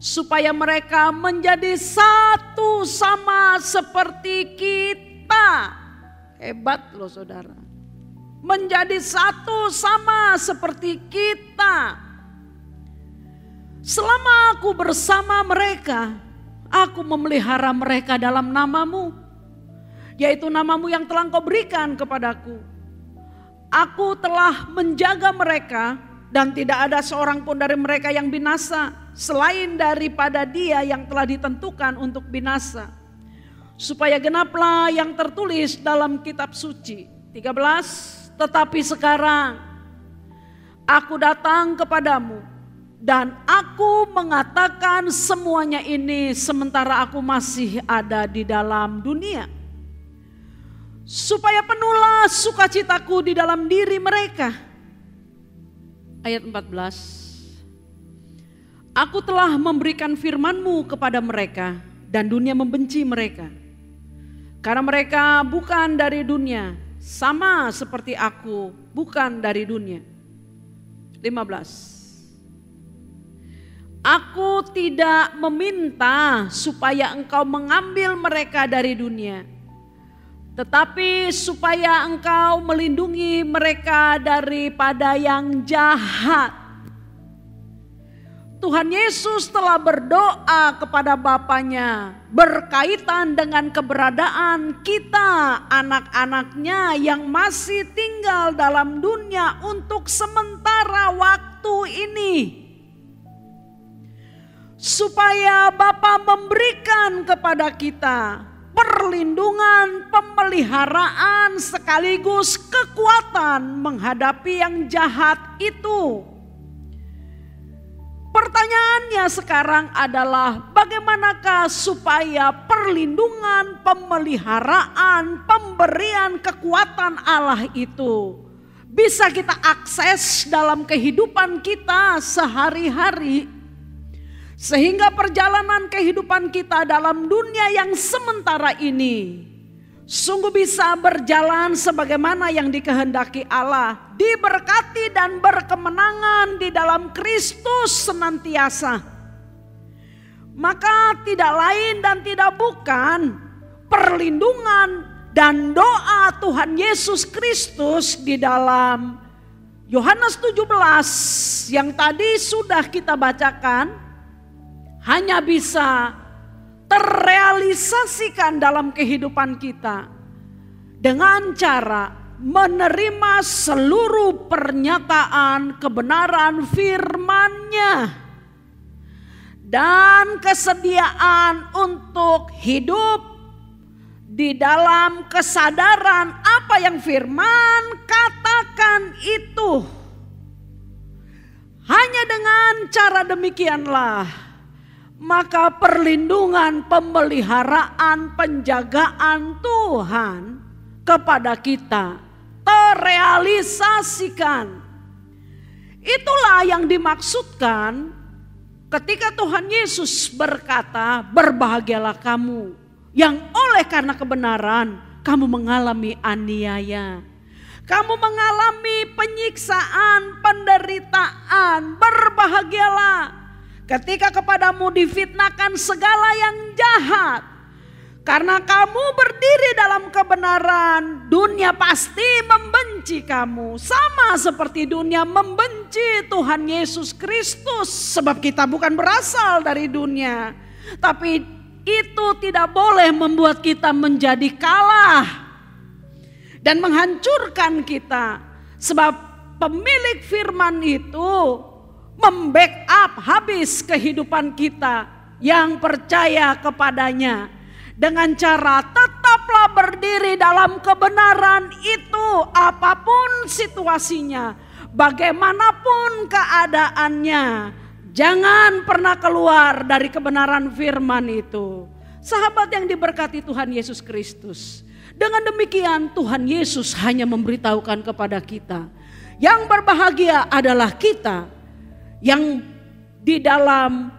supaya mereka menjadi satu sama seperti kita. Hebat loh saudara. Menjadi satu sama seperti kita. Selama aku bersama mereka, aku memelihara mereka dalam namamu, yaitu namamu yang telah Engkau berikan kepadaku. Aku telah menjaga mereka dan tidak ada seorang pun dari mereka yang binasa, selain daripada dia yang telah ditentukan untuk binasa. Supaya genaplah yang tertulis dalam kitab suci. 13. Tetapi sekarang aku datang kepadamu dan aku mengatakan semuanya ini sementara aku masih ada di dalam dunia. Supaya penuhlah sukacitaku di dalam diri mereka. Ayat 14. Aku telah memberikan firman-Mu kepada mereka dan dunia membenci mereka. Karena mereka bukan dari dunia, sama seperti aku bukan dari dunia. 15. Aku tidak meminta supaya Engkau mengambil mereka dari dunia, tetapi supaya Engkau melindungi mereka daripada yang jahat. Tuhan Yesus telah berdoa kepada Bapanya berkaitan dengan keberadaan kita, anak-anaknya yang masih tinggal dalam dunia untuk sementara waktu ini. Supaya Bapa memberikan kepada kita perlindungan, pemeliharaan sekaligus kekuatan menghadapi yang jahat itu. Pertanyaannya sekarang adalah bagaimanakah supaya perlindungan, pemeliharaan, pemberian kekuatan Allah itu bisa kita akses dalam kehidupan kita sehari-hari. Sehingga perjalanan kehidupan kita dalam dunia yang sementara ini sungguh bisa berjalan sebagaimana yang dikehendaki Allah, diberkati dan berkemenangan di dalam Kristus senantiasa. Maka tidak lain dan tidak bukan perlindungan dan doa Tuhan Yesus Kristus di dalam Yohanes 17 yang tadi sudah kita bacakan hanya bisa terrealisasikan dalam kehidupan kita dengan cara menerima seluruh pernyataan kebenaran firman-Nya dan kesediaan untuk hidup di dalam kesadaran apa yang firman katakan itu. Hanya dengan cara demikianlah maka perlindungan, pemeliharaan, penjagaan Tuhan kepada kita terrealisasikan. Itulah yang dimaksudkan ketika Tuhan Yesus berkata, berbahagialah kamu yang oleh karena kebenaran kamu mengalami aniaya. Kamu mengalami penyiksaan, penderitaan, berbahagialah ketika kepadamu difitnahkan segala yang jahat. Karena kamu berdiri dalam kebenaran, dunia pasti membenci kamu. Sama seperti dunia membenci Tuhan Yesus Kristus. Sebab kita bukan berasal dari dunia. Tapi itu tidak boleh membuat kita menjadi kalah dan menghancurkan kita. Sebab pemilik firman itu membackup habis kehidupan kita yang percaya kepadanya. Dengan cara tetaplah berdiri dalam kebenaran itu apapun situasinya, bagaimanapun keadaannya. Jangan pernah keluar dari kebenaran firman itu. Sahabat yang diberkati Tuhan Yesus Kristus. Dengan demikian Tuhan Yesus hanya memberitahukan kepada kita, yang berbahagia adalah kita yang di dalam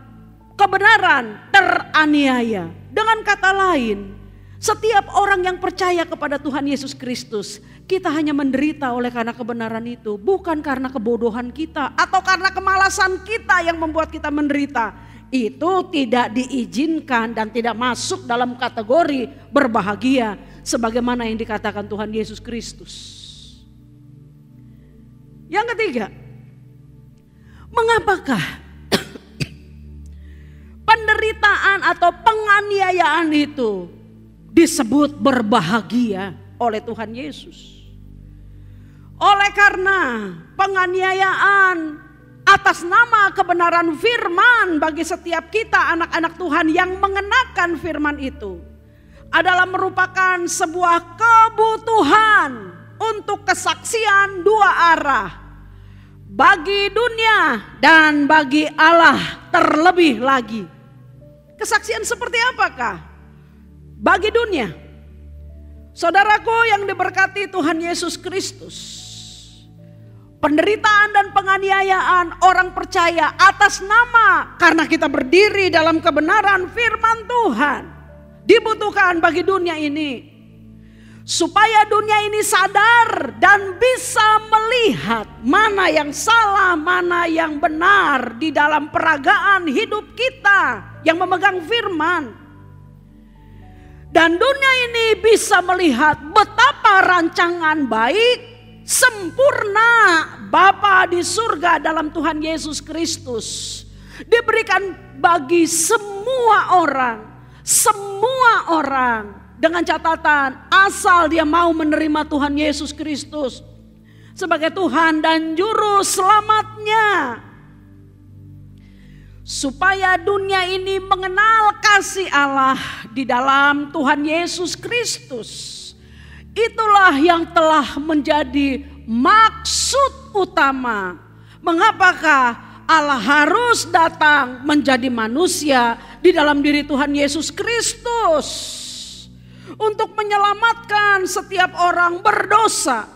kebenaran teraniaya. Dengan kata lain, setiap orang yang percaya kepada Tuhan Yesus Kristus, kita hanya menderita oleh karena kebenaran itu, bukan karena kebodohan kita atau karena kemalasan kita yang membuat kita menderita. Itu tidak diizinkan dan tidak masuk dalam kategori berbahagia sebagaimana yang dikatakan Tuhan Yesus Kristus. Yang ketiga, mengapakah penderitaan atau penganiayaan itu disebut berbahagia oleh Tuhan Yesus? Oleh karena penganiayaan atas nama kebenaran firman bagi setiap kita anak-anak Tuhan yang mengenakan firman itu adalah merupakan sebuah kebutuhan untuk kesaksian dua arah. Bagi dunia dan bagi Allah terlebih lagi. Kesaksian seperti apakah? Bagi dunia. Saudaraku yang diberkati Tuhan Yesus Kristus. Penderitaan dan penganiayaan orang percaya atas nama karena kita berdiri dalam kebenaran firman Tuhan dibutuhkan bagi dunia ini. Supaya dunia ini sadar dan bisa melihat mana yang salah, mana yang benar di dalam peragaan hidup kita yang memegang firman. Dan dunia ini bisa melihat betapa rancangan baik, sempurna Bapa di surga dalam Tuhan Yesus Kristus diberikan bagi semua orang. Dengan catatan asal dia mau menerima Tuhan Yesus Kristus sebagai Tuhan dan Juru Selamatnya. Supaya dunia ini mengenal kasih Allah di dalam Tuhan Yesus Kristus. Itulah yang telah menjadi maksud utama. Mengapakah Allah harus datang menjadi manusia di dalam diri Tuhan Yesus Kristus? Untuk menyelamatkan setiap orang berdosa,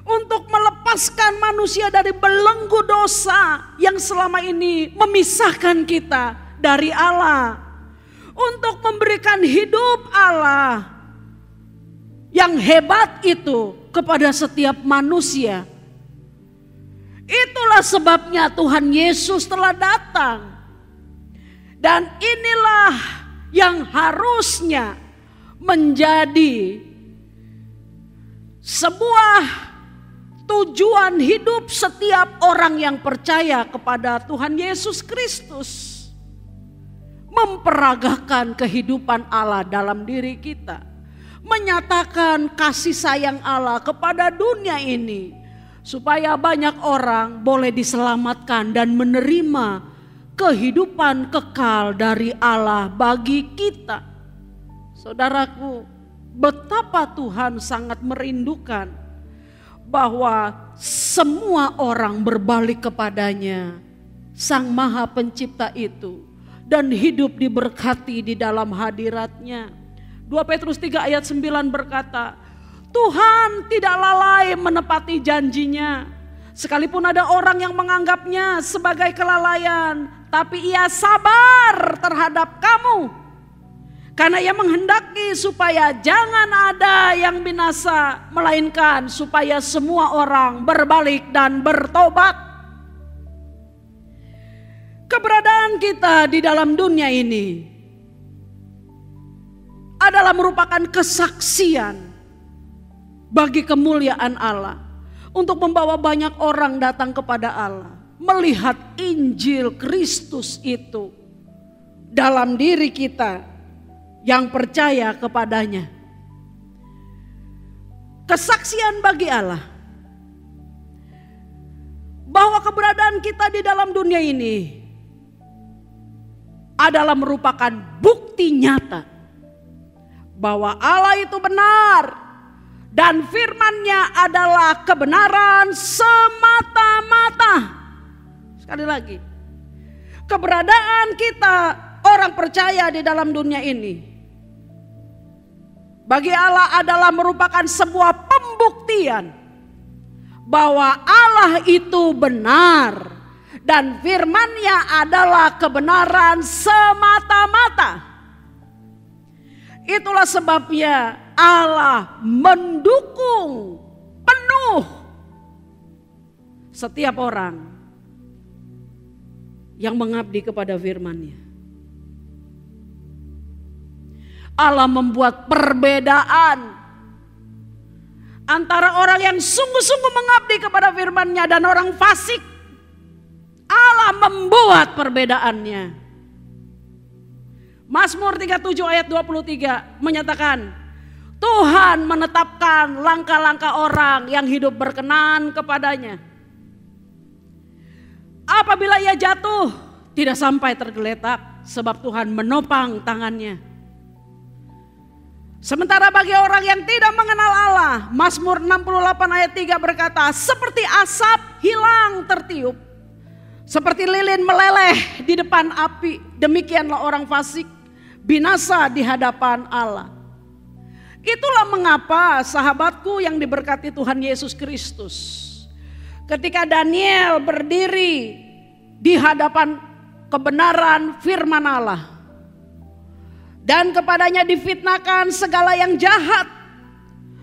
untuk melepaskan manusia dari belenggu dosa yang selama ini memisahkan kita dari Allah, untuk memberikan hidup Allah yang hebat itu kepada setiap manusia. Itulah sebabnya Tuhan Yesus telah datang, dan inilah yang harusnya menjadi sebuah tujuan hidup setiap orang yang percaya kepada Tuhan Yesus Kristus. Memperagakan kehidupan Allah dalam diri kita. Menyatakan kasih sayang Allah kepada dunia ini. Supaya banyak orang boleh diselamatkan dan menerima kehidupan kekal dari Allah bagi kita. Saudaraku, betapa Tuhan sangat merindukan bahwa semua orang berbalik kepadanya, Sang Maha Pencipta itu, dan hidup diberkati di dalam hadirat-Nya. 2 Petrus 3 ayat 9 berkata, Tuhan tidak lalai menepati janjinya, Sekalipun ada orang yang menganggapnya sebagai kelalaian, tapi ia sabar terhadap kamu. Karena ia menghendaki supaya jangan ada yang binasa, melainkan supaya semua orang berbalik dan bertobat. Keberadaan kita di dalam dunia ini adalah merupakan kesaksian bagi kemuliaan Allah. Untuk membawa banyak orang datang kepada Allah. Melihat Injil Kristus itu dalam diri kita yang percaya kepadanya. Kesaksian bagi Allah bahwa keberadaan kita di dalam dunia ini adalah merupakan bukti nyata bahwa Allah itu benar dan firman-Nya adalah kebenaran semata-mata. Sekali lagi, keberadaan kita orang percaya di dalam dunia ini bagi Allah adalah merupakan sebuah pembuktian bahwa Allah itu benar dan firman-Nya adalah kebenaran semata-mata. Itulah sebabnya Allah mendukung penuh setiap orang yang mengabdi kepada firman-Nya. Allah membuat perbedaan antara orang yang sungguh-sungguh mengabdi kepada firman-Nya dan orang fasik. Allah membuat perbedaannya. Mazmur 37 ayat 23 menyatakan, Tuhan menetapkan langkah-langkah orang yang hidup berkenan kepadanya. Apabila ia jatuh, tidak sampai tergeletak, sebab Tuhan menopang tangannya. Sementara bagi orang yang tidak mengenal Allah, Mazmur 68 ayat 3 berkata, seperti asap hilang tertiup, seperti lilin meleleh di depan api, demikianlah orang fasik binasa di hadapan Allah. Itulah mengapa sahabatku yang diberkati Tuhan Yesus Kristus, ketika Daniel berdiri di hadapan kebenaran firman Allah dan kepadanya difitnahkan segala yang jahat,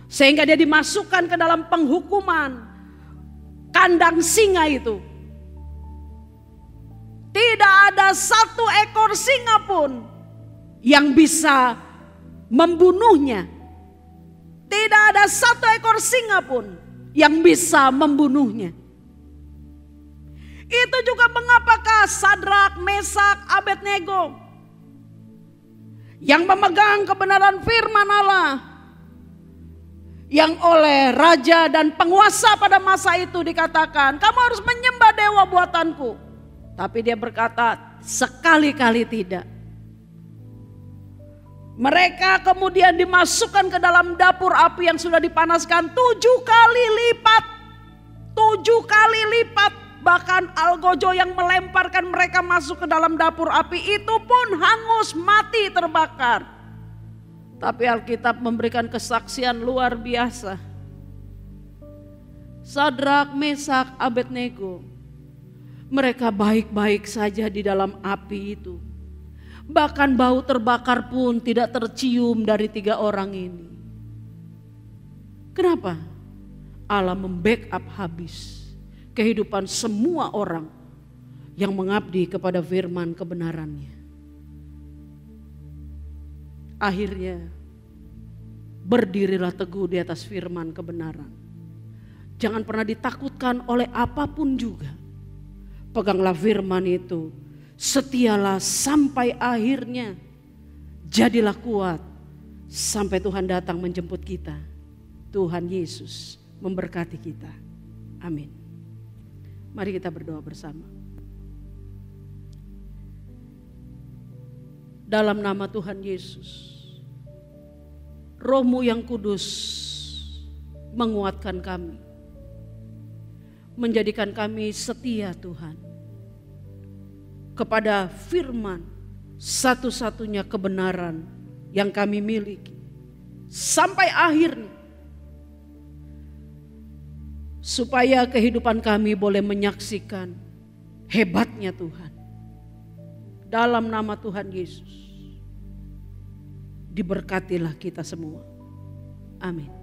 sehingga dia dimasukkan ke dalam penghukuman kandang singa itu. Tidak ada satu ekor singa pun yang bisa membunuhnya. Tidak ada satu ekor singa pun yang bisa membunuhnya. Itu juga mengapakah Sadrak, Mesak, Abednego yang memegang kebenaran firman Allah, yang oleh raja dan penguasa pada masa itu dikatakan, kamu harus menyembah dewa buatanku. Tapi dia berkata, sekali-kali tidak. Mereka kemudian dimasukkan ke dalam dapur api yang sudah dipanaskan 7 kali lipat. 7 kali lipat. Bahkan algojo yang melemparkan mereka masuk ke dalam dapur api itu pun hangus, mati, terbakar. Tapi Alkitab memberikan kesaksian luar biasa. Sadrak, Mesak, Abednego, mereka baik-baik saja di dalam api itu. Bahkan bau terbakar pun tidak tercium dari 3 orang ini. Kenapa? Allah membackup habis kehidupan semua orang yang mengabdi kepada firman kebenarannya. Akhirnya berdirilah teguh di atas firman kebenaran. Jangan pernah ditakutkan oleh apapun juga. Peganglah firman itu. Setialah sampai akhirnya. Jadilah kuat sampai Tuhan datang menjemput kita. Tuhan Yesus memberkati kita. Amin. Mari kita berdoa bersama. Dalam nama Tuhan Yesus, Roh-Mu yang kudus menguatkan kami, menjadikan kami setia Tuhan kepada firman satu-satunya kebenaran yang kami miliki sampai akhirnya. supaya kehidupan kami boleh menyaksikan hebatnya Tuhan. Dalam nama Tuhan Yesus, diberkatilah kita semua. Amin.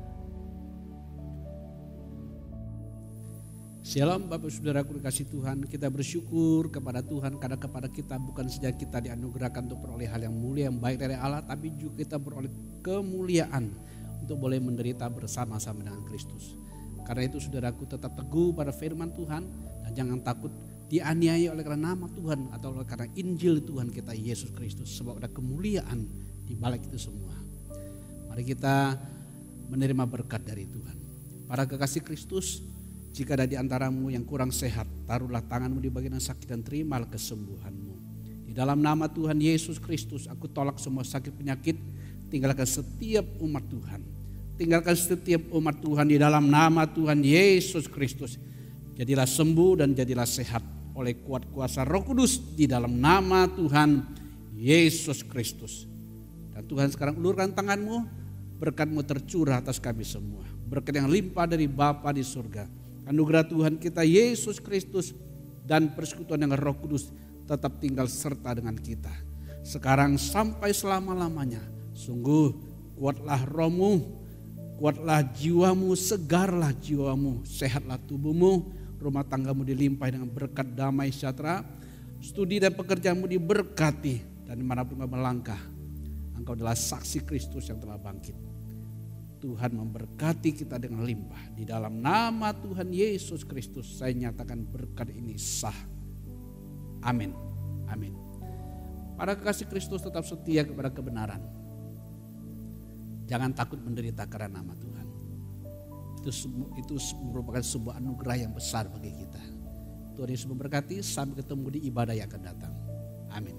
Shalom Bapak Saudaraku dikasih Tuhan, kita bersyukur kepada Tuhan karena kepada kita bukan saja kita dianugerahkan untuk beroleh hal yang mulia yang baik dari Allah, tapi juga kita beroleh kemuliaan untuk boleh menderita bersama-sama dengan Kristus. Karena itu saudaraku tetap teguh pada firman Tuhan dan jangan takut dianiaya oleh karena nama Tuhan atau oleh karena Injil Tuhan kita Yesus Kristus, sebab ada kemuliaan di balik itu semua. Mari kita menerima berkat dari Tuhan. Para kekasih Kristus, jika ada di antaramu yang kurang sehat, taruhlah tanganmu di bagian yang sakit dan terimalah kesembuhanmu. Di dalam nama Tuhan Yesus Kristus, aku tolak semua sakit penyakit, tinggalkan setiap umat Tuhan. Tinggalkan setiap umat Tuhan di dalam nama Tuhan Yesus Kristus. Jadilah sembuh dan jadilah sehat oleh kuat kuasa Roh Kudus di dalam nama Tuhan Yesus Kristus. Dan Tuhan sekarang ulurkan tanganmu, berkat-Mu tercurah atas kami semua. Berkat yang limpah dari Bapa di surga, anugerah Tuhan kita Yesus Kristus dan persekutuan yang Roh Kudus tetap tinggal serta dengan kita sekarang sampai selama-lamanya. Sungguh kuatlah rohmu, kuatlah jiwamu, segarlah jiwamu, sehatlah tubuhmu, rumah tanggamu dilimpahi dengan berkat damai sejahtera, studi dan pekerjaanmu diberkati, dan dimanapun kau melangkah, engkau adalah saksi Kristus yang telah bangkit. Tuhan memberkati kita dengan limpah. Di dalam nama Tuhan Yesus Kristus saya nyatakan berkat ini sah. Amin. Amin. Para kekasih Kristus tetap setia kepada kebenaran. Jangan takut menderita karena nama Tuhan. Itu merupakan sebuah anugerah yang besar bagi kita. Tuhan Yesus memberkati, sampai ketemu di ibadah yang akan datang. Amin.